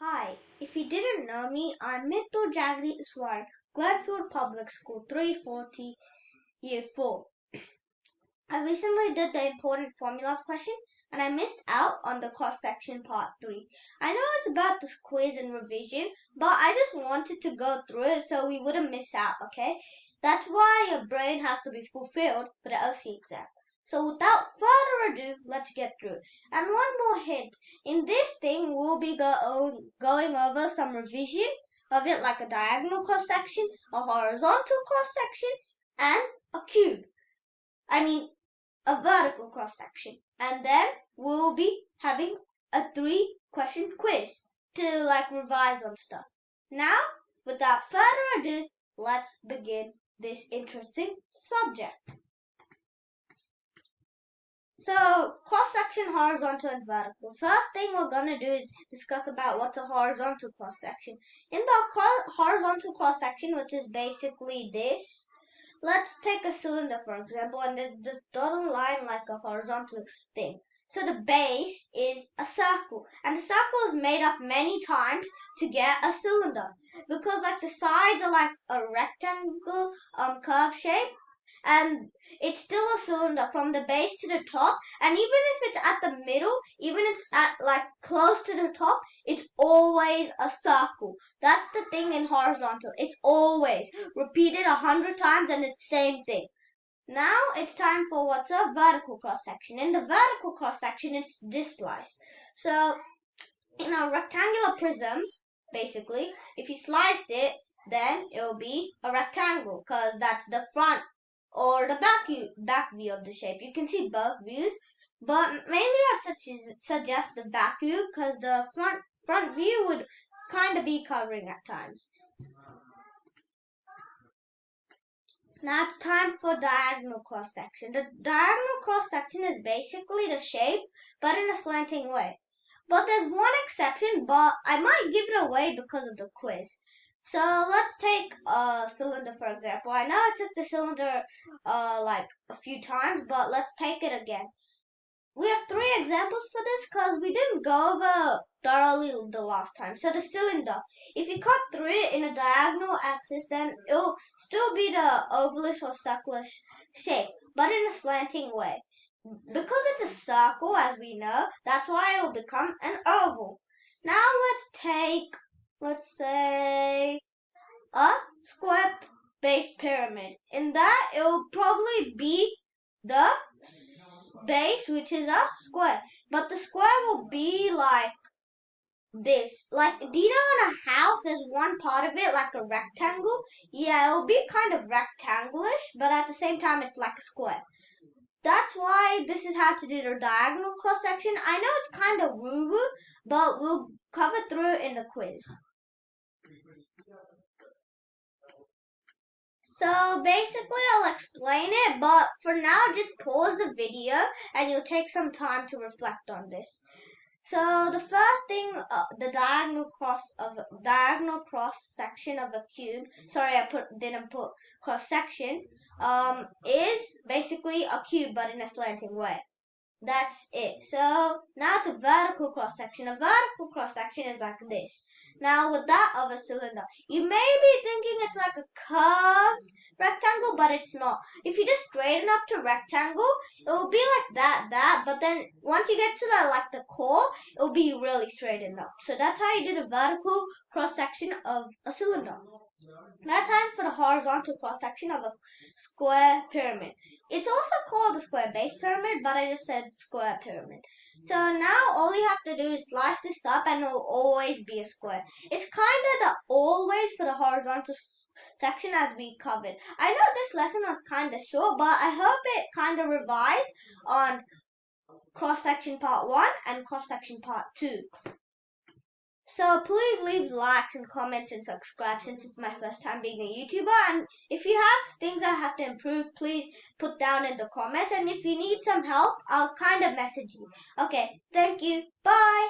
Hi, if you didn't know me, I'm Mithur Jagri Iswar, Glenfield Public School, 340, Year 4. I recently did the important formulas question and I missed out on the cross-section part 3. I know it's about this quiz and revision, but I just wanted to go through it so we wouldn't miss out, okay? That's why your brain has to be fulfilled for the LC exam. So without further ado, let's get through it. And one more hint, in this thing we'll be going over some revision of it, like a diagonal cross-section, a horizontal cross-section, and a cube. A vertical cross-section. And then we'll be having a 3-question quiz to revise on stuff. Now, without further ado, let's begin this interesting subject. So, cross-section, horizontal and vertical. First thing we're going to do is discuss about what's a horizontal cross-section. In the horizontal cross-section, which is basically this, let's take a cylinder, for example, and there's this dotted line like a horizontal thing. So the base is a circle, and the circle is made up many times to get a cylinder, because the sides are like a rectangle curve shape, and it's still a cylinder from the base to the top, and even if it's at the middle, even if it's at close to the top, it's always a circle. That's the thing in horizontal. It's always repeated 100 times and it's the same thing. Now it's time for what's a vertical cross section. In the vertical cross section, it's this slice. So in a rectangular prism, basically, if you slice it, then it'll be a rectangle because that's the front or the back view of the shape. You can see both views, but mainly I'd suggest the back view because the front view would kind of be covering at times. Now it's time for diagonal cross section. The diagonal cross section is basically the shape, but in a slanting way. But there's one exception, but I might give it away because of the quiz. So let's take a cylinder, for example. I know I took the cylinder a few times, but let's take it again. We have 3 examples for this because we didn't go over thoroughly the last time. So the cylinder, if you cut through it in a diagonal axis, then it'll still be the ovalish or circular shape, but in a slanting way. Because it's a circle, as we know, that's why it will become an oval. Now let's say, a square-based pyramid. In that, it will probably be the base, which is a square. But the square will be like this. Do you know in a house, there's one part of it like a rectangle? Yeah, it'll be kind of rectangulish, but at the same time, it's like a square. That's why this is how to do the diagonal cross section. I know it's kind of woo-woo, but we'll cover through it in the quiz. So basically I'll explain it, but for now just pause the video and you'll take some time to reflect on this. So the first thing, the diagonal cross section of a cube. Sorry, I didn't put cross section. Is basically a cube but in a slanting way. That's it. So now it's a vertical cross section. A vertical cross section is like this. Now with that of a cylinder, you may be thinking it's like a curved rectangle, but it's not. If you just straighten up to rectangle, it will be like that, but then once you get to the core, it will be really straightened up. So that's how you do the vertical cross section of a cylinder. Now time for the horizontal cross section of a square pyramid. It's also called the square base pyramid, but I just said square pyramid. So now all you have to do is slice this up and it'll always be a square. It's kind of the always for the horizontal section as we covered. I know this lesson was kind of short, but I hope it kind of revised on cross section part 1 and cross section part 2. So please leave likes and comments and subscribe since it's my first time being a YouTuber. And if you have things I have to improve, please put down in the comments. And if you need some help, I'll kind of message you. Okay, thank you. Bye.